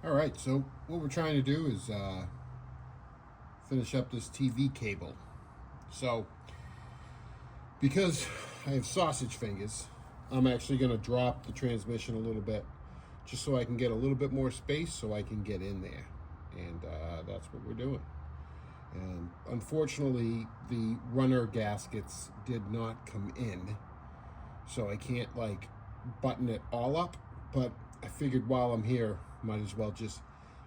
All right, so what we're trying to do is finish up this TV cable. So, because I have sausage fingers, I'm actually going to drop the transmission a little bit just so I can get a little bit more space so I can get in there. And that's what we're doing. Unfortunately, the runner gaskets did not come in, so I can't like button it all up, but I figured while I'm here, might as well just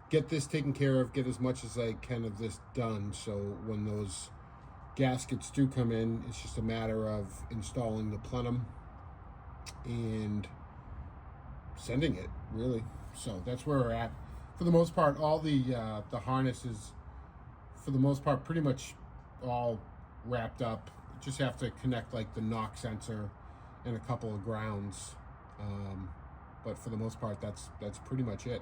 get this taken care of, get as much as I can of this done, so when those gaskets do come in, it's just a matter of installing the plenum and sending it, really. So that's where we're at. For the most part, all the harnesses, for the most part, pretty much all wrapped up. Just have to connect like the knock sensor and a couple of grounds. But for the most part, that's pretty much it.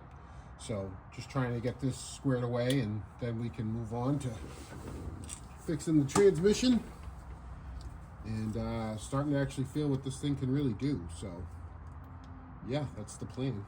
So just trying to get this squared away, and then we can move on to fixing the transmission and starting to actually feel what this thing can really do. So yeah, that's the plan.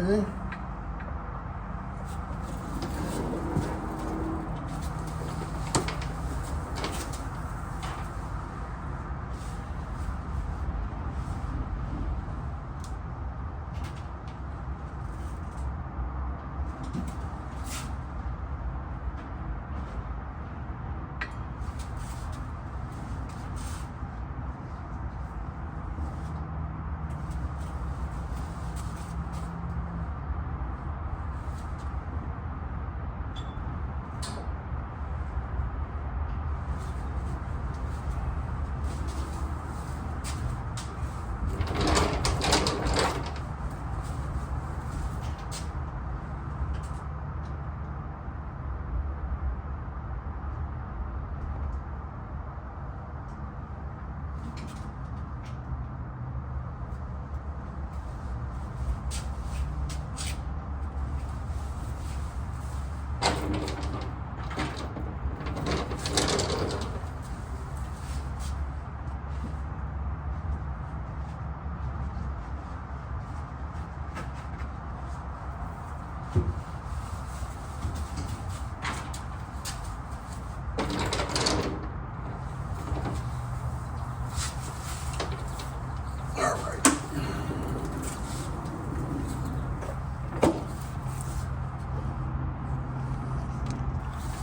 Okay.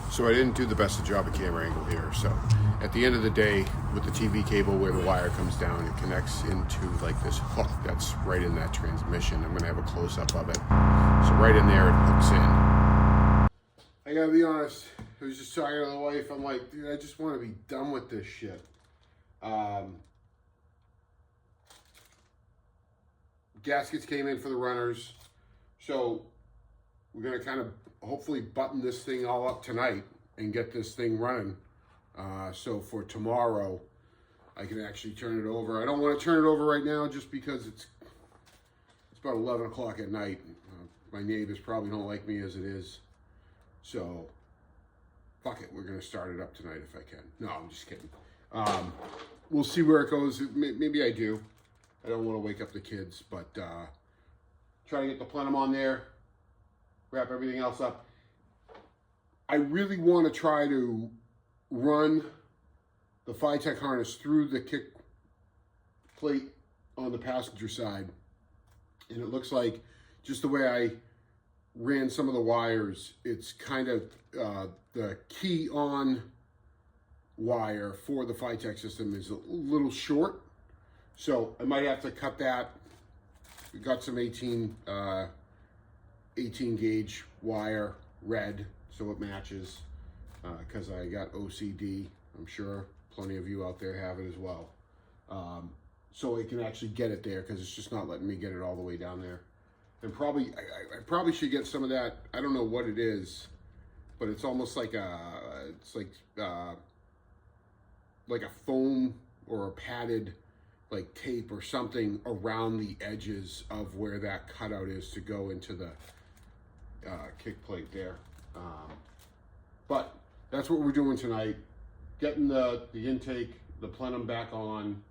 So I didn't do the best of job of camera angle here. So at the end of the day, with the TV cable where the wire comes down, it connects into like this hook that's right in that transmission. I'm gonna have a close up of it. So right in there, it hooks in. I gotta be honest, I was just talking to the wife, I'm like, dude, I just wanna be done with this shit. Gaskets came in for the runners, so we're gonna kind of hopefully button this thing all up tonight and get this thing running. So for tomorrow, I can actually turn it over. I don't want to turn it over right now just because it's about 11 o'clock at night. My neighbors probably don't like me as it is. So fuck it, we're gonna start it up tonight if I can. No, I'm just kidding. We'll see where it goes. Maybe I do. I don't want to wake up the kids, but try to get the plenum on there, wrap everything else up. I really want to try to run the Phytech harness through the kick plate on the passenger side. And it looks like, just the way I ran some of the wires, it's kind of the key on wire for the Phytech system is a little short. So I might have to cut that. We got some 18 gauge wire, red, so it matches, because I got OCD. I'm sure plenty of you out there have it as well. So it can actually get it there, because it's just not letting me get it all the way down there. And probably, I probably should get some of that, I don't know what it is, but it's almost like a foam or a padded like tape or something around the edges of where that cutout is to go into the kick plate there. But that's what we're doing tonight. Getting the intake, the plenum back on,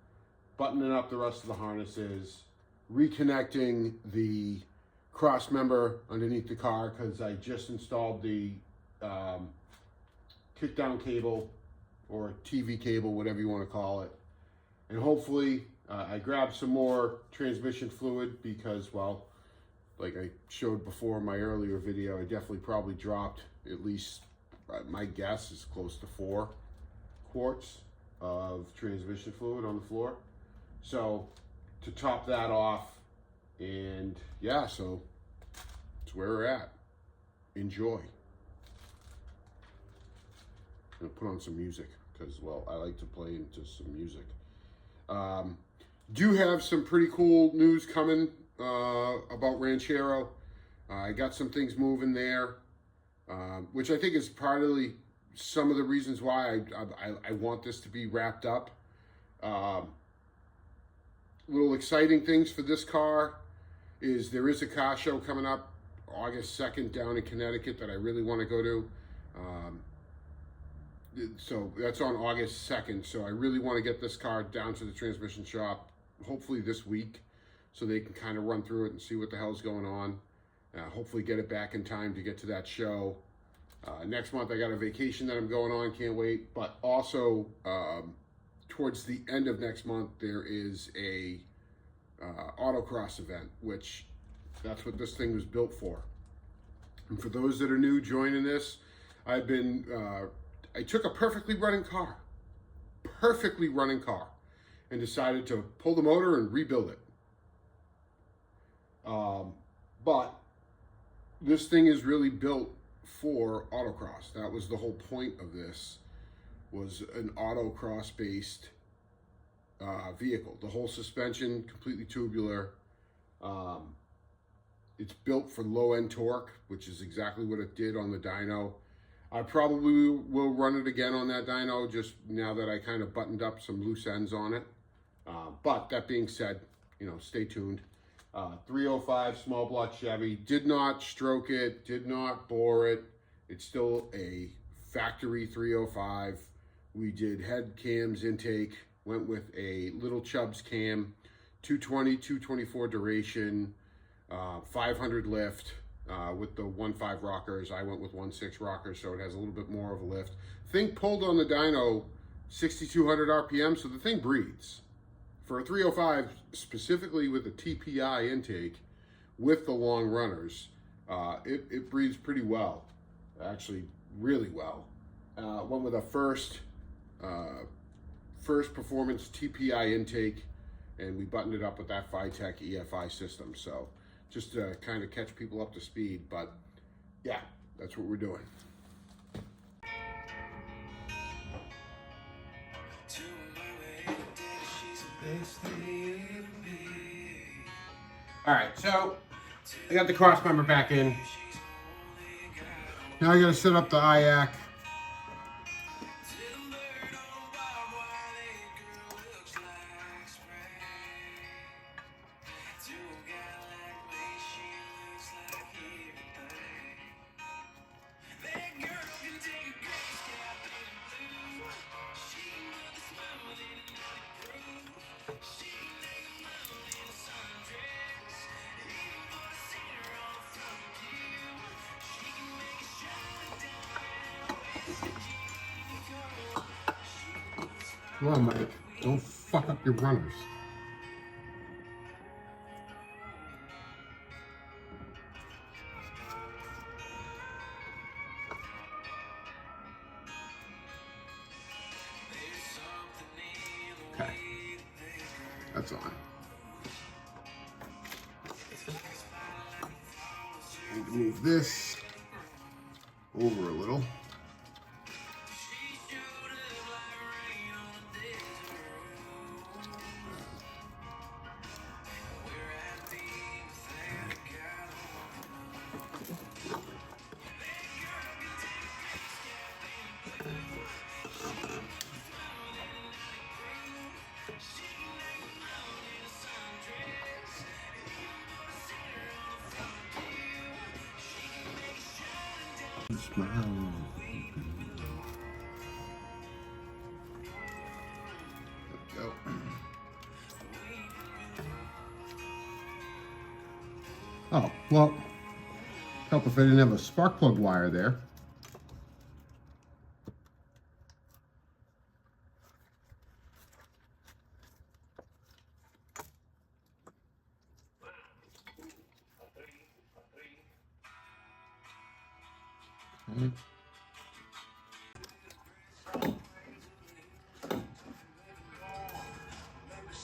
buttoning up the rest of the harnesses, reconnecting the cross member underneath the car because I just installed the kick down cable or TV cable, whatever you want to call it. And hopefully I grabbed some more transmission fluid because, well, like I showed before in my earlier video, I definitely probably dropped at least, my guess is close to 4 quarts of transmission fluid on the floor. So to top that off, and yeah, so it's where we're at. Enjoy. I'm gonna put on some music because, well, I like to play into some music. Do have some pretty cool news coming about Ranchero. I got some things moving there, which I think is partly some of the reasons why I want this to be wrapped up. Little exciting things for this car is there is a car show coming up August 2nd down in Connecticut that I really want to go to. So that's on August 2nd. So I really want to get this car down to the transmission shop, hopefully this week, so they can kind of run through it and see what the hell's going on. Hopefully get it back in time to get to that show. Next month I got a vacation that I'm going on, can't wait. But also towards the end of next month there is a autocross event, which that's what this thing was built for. And for those that are new joining this, I took a perfectly running car, and decided to pull the motor and rebuild it. But this thing is really built for autocross. That was the whole point of this, was an autocross based vehicle. The whole suspension, completely tubular. It's built for low end torque, which is exactly what it did on the dyno. I probably will run it again on that dyno, just now that I kind of buttoned up some loose ends on it. But that being said, you know, stay tuned. 305 small block Chevy. Did not stroke it, did not bore it. It's still a factory 305. We did head cams intake, went with a little Chubbs cam, 220, 224 duration, 500 lift. With the 1.5 rockers, I went with 1.6 rockers, so it has a little bit more of a lift. Thing pulled on the dyno 6,200 RPM, so the thing breathes. For a 305, specifically with a TPI intake, with the long runners, it breathes pretty well. Actually, really well. Went with a first performance TPI intake, and we buttoned it up with that Phytech EFI system. So just to kind of catch people up to speed, but yeah, that's what we're doing. All right, so I got the cross member back in. Now I gotta set up the IAC. Come on, Mike. Don't fuck up your runners. Okay. That's on. Need to move this over a little. Smile. There we go. Oh, well, help if I didn't have a spark plug wire there. Okay.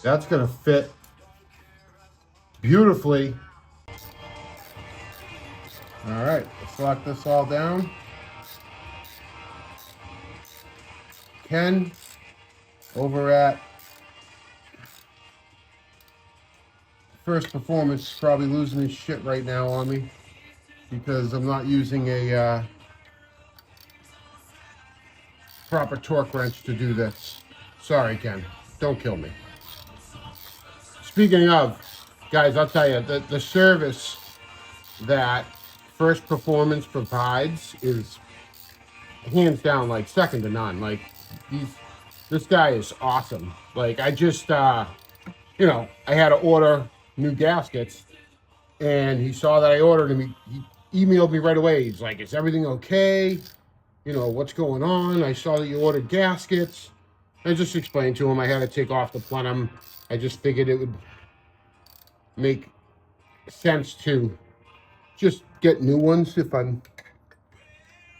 That's going to fit beautifully. All right, let's lock this all down. Ken, over at First Performance, is probably losing his shit right now on me because I'm not using a proper torque wrench to do this. Sorry, Ken. Don't kill me. Speaking of, guys, I'll tell you, the service that First Performance provides is hands down like second to none. Like this guy is awesome. Like I just you know, I had to order new gaskets and he saw that I ordered them. He emailed me right away. He's like, is everything okay? You know, what's going on? I saw that you ordered gaskets. I just explained to him I had to take off the plenum. I just figured it would make sense to just get new ones if I'm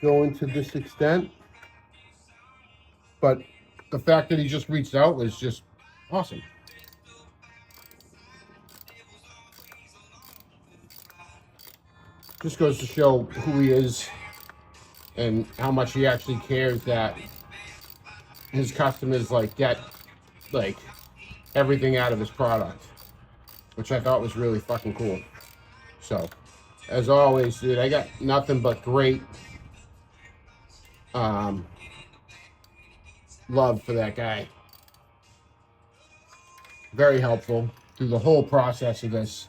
going to this extent. But the fact that he just reached out was just awesome. Just goes to show who he is and how much he actually cares that his customers like get like everything out of his product, which I thought was really fucking cool. So as always, dude, I got nothing but great love for that guy. Very helpful through the whole process of this.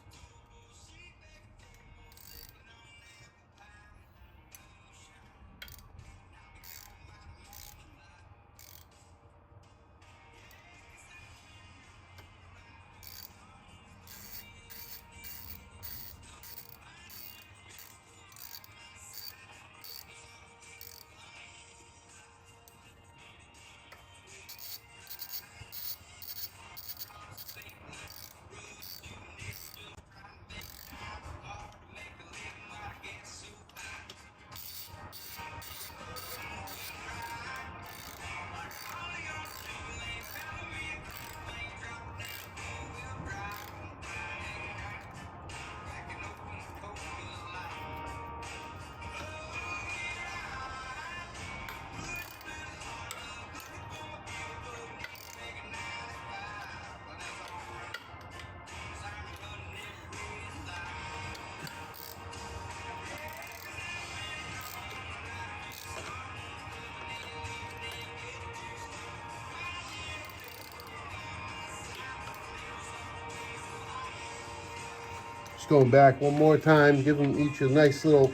Just going back one more time, give them each a nice little,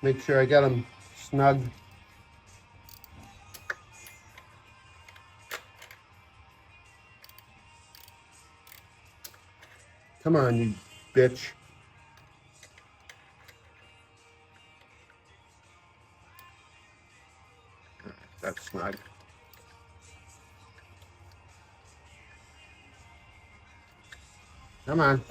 make sure I got them snug. Come on, you bitch. That's snug. Come on.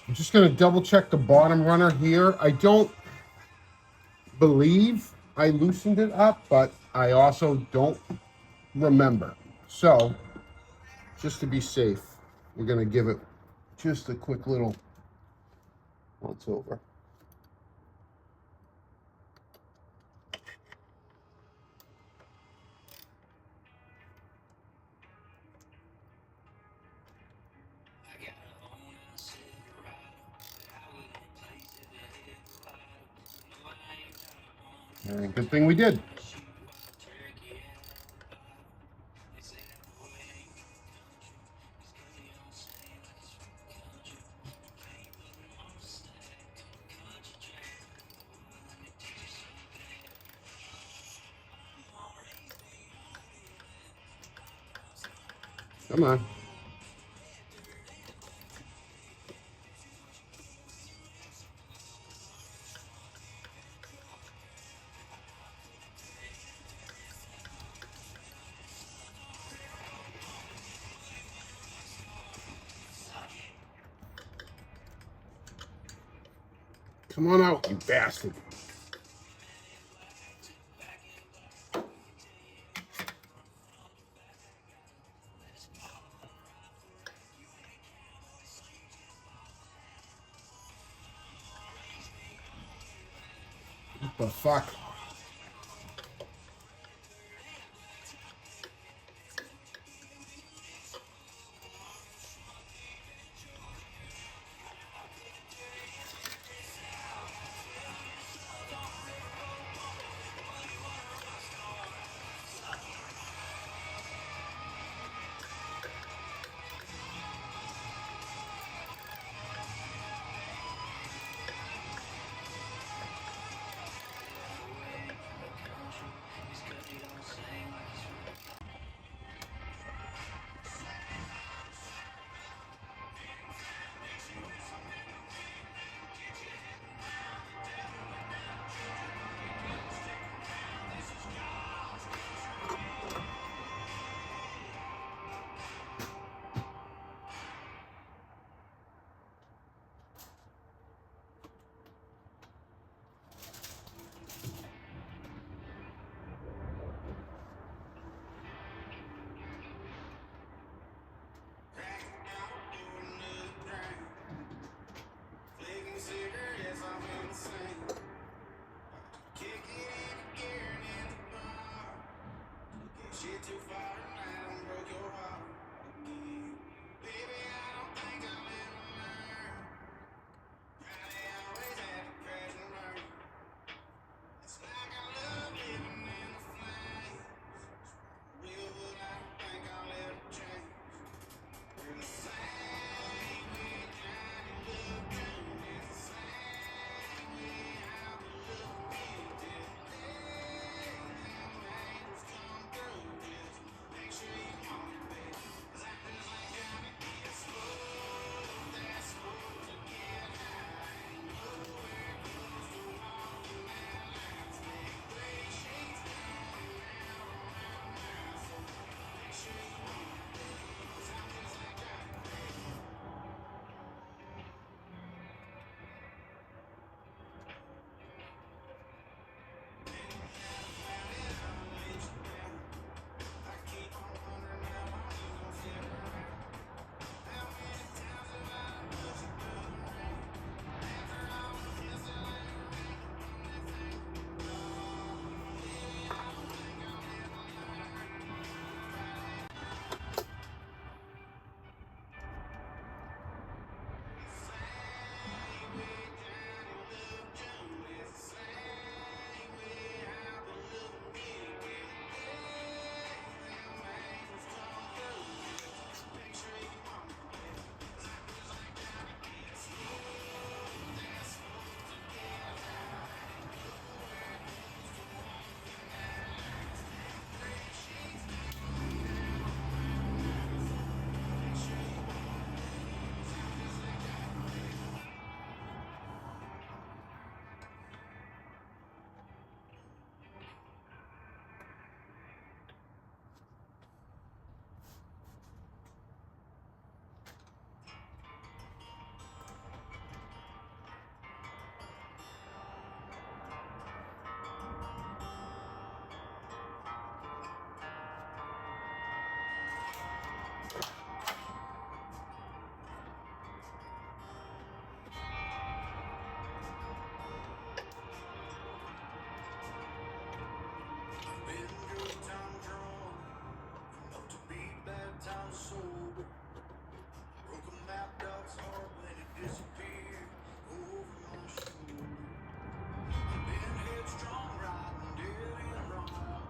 I'm just going to double check the bottom runner here. I don't believe I loosened it up, but I also don't remember. So, just to be safe, we're going to give it just a quick little once over. And good thing we did. Come on. Come on out, you bastard. What the fuck?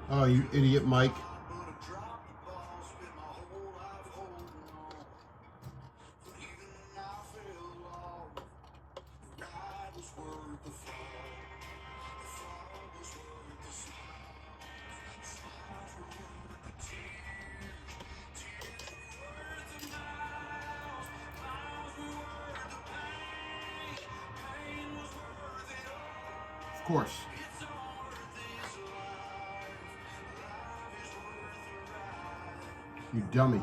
Oh, you idiot, Mike. course. You dummy.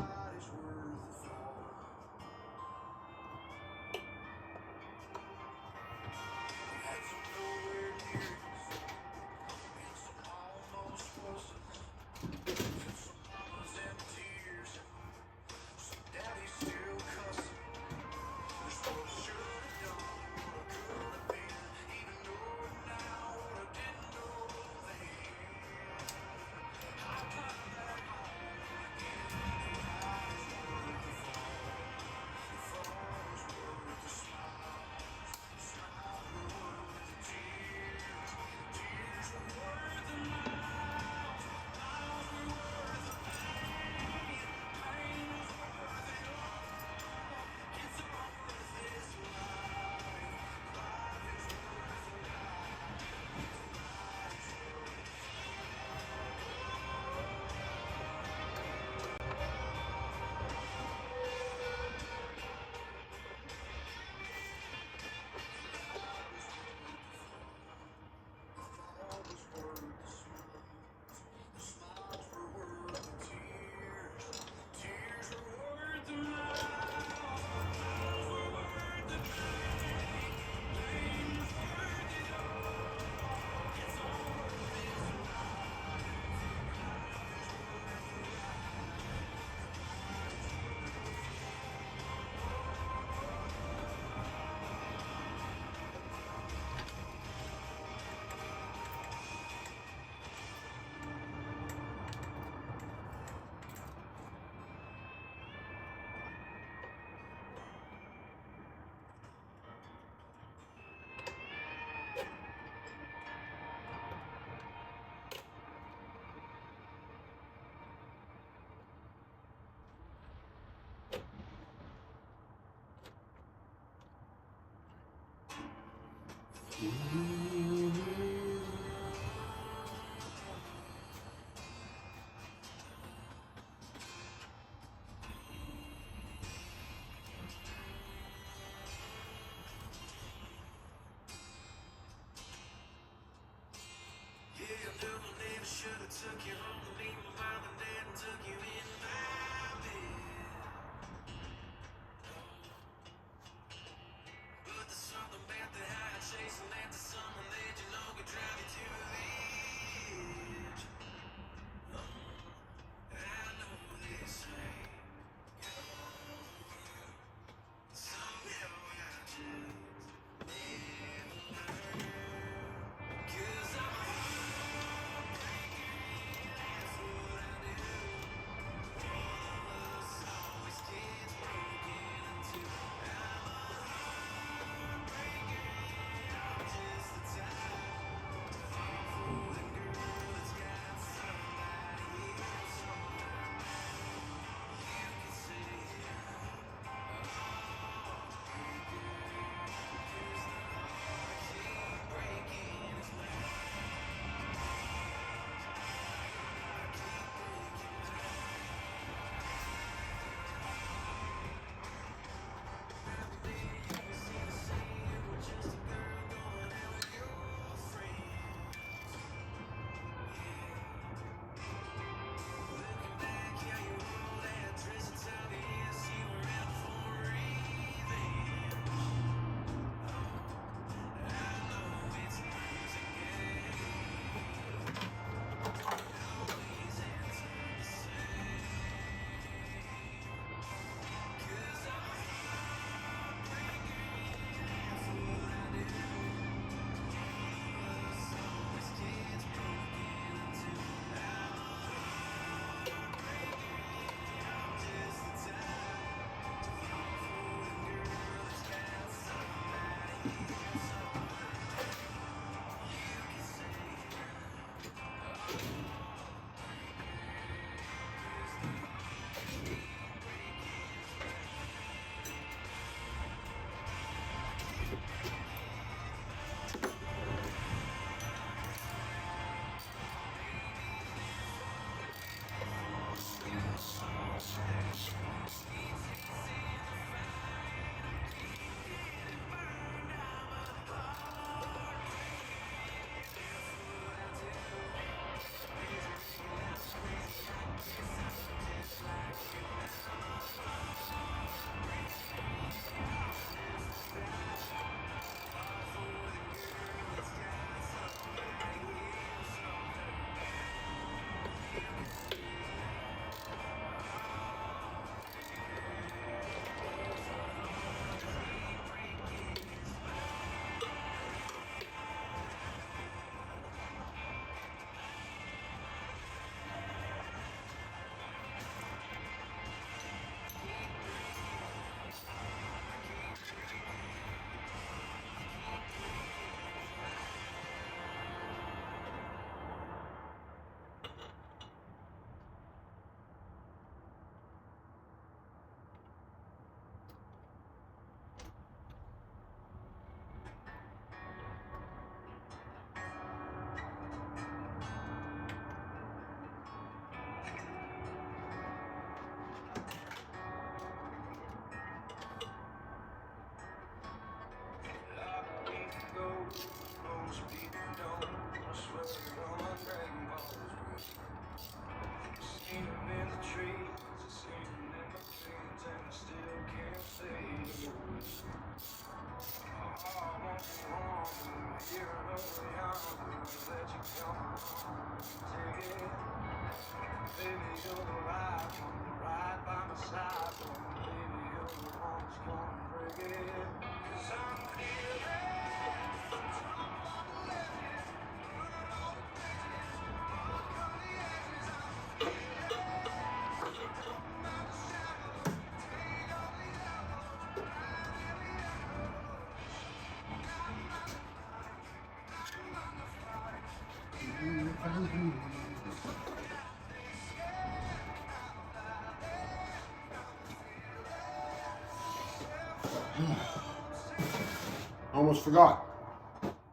Almost forgot.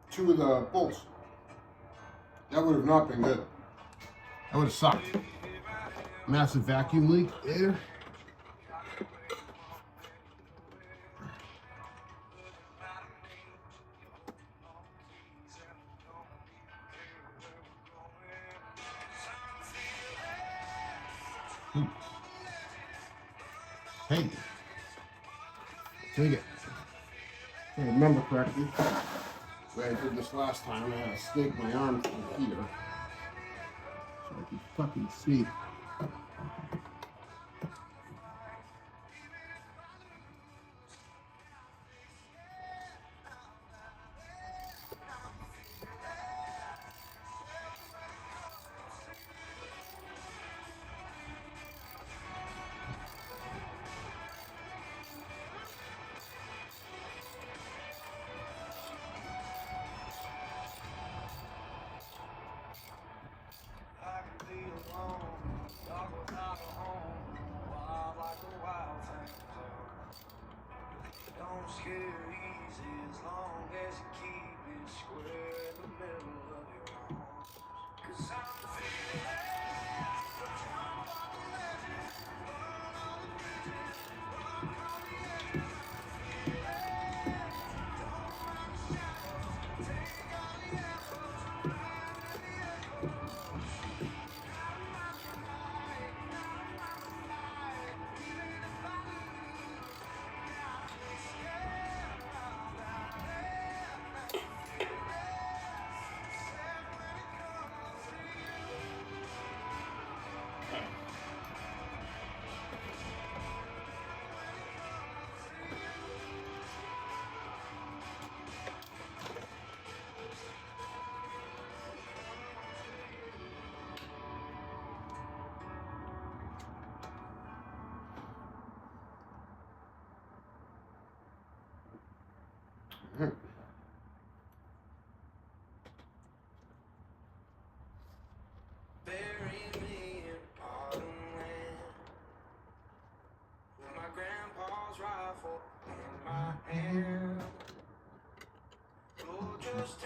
2 of the bolts. That would have not been good. That would have sucked. Massive vacuum leak there. Hey, take it. If I remember correctly, the way I did this last time, I had to snake my arm through here so I could fucking see.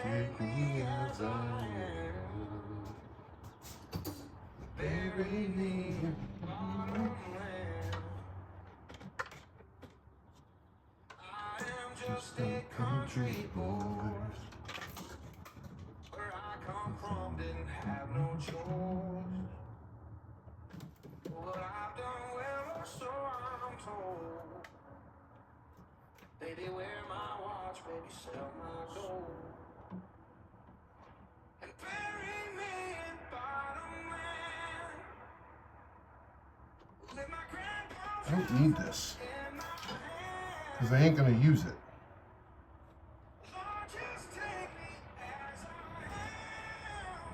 Take me as I am. Bury me in bottom land. I am just a country boy. Where I come from didn't have no choice. But I've done well, or so I'm told. Baby, wear my watch, baby, sell my gold. And bury me in bottom land. Let my grandpa's I don't need this, because I ain't gonna use it. Lord, just take me as I am.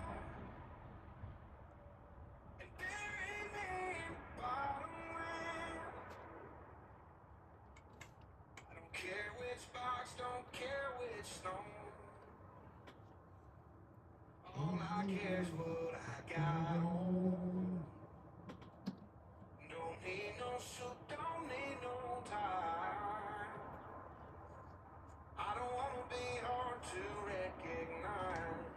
And bury me in bottom land. I don't care which box, don't care which stone. All I care is what I got on. Don't need no suit, don't need no tie. I don't wanna be hard to recognize.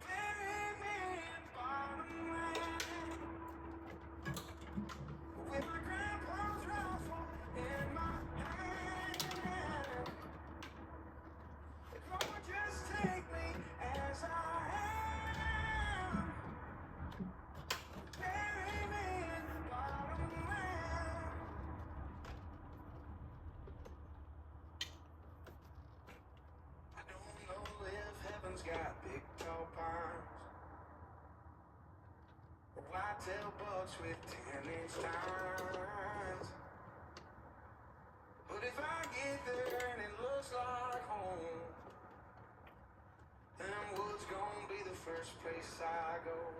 Bury me in bottom land. With my grandpa's rifle in my hand. Lord, just take me as I am. cocktail bucks with 10-inch tines. But if I get there and it looks like home, then Wood's gonna be the first place I go.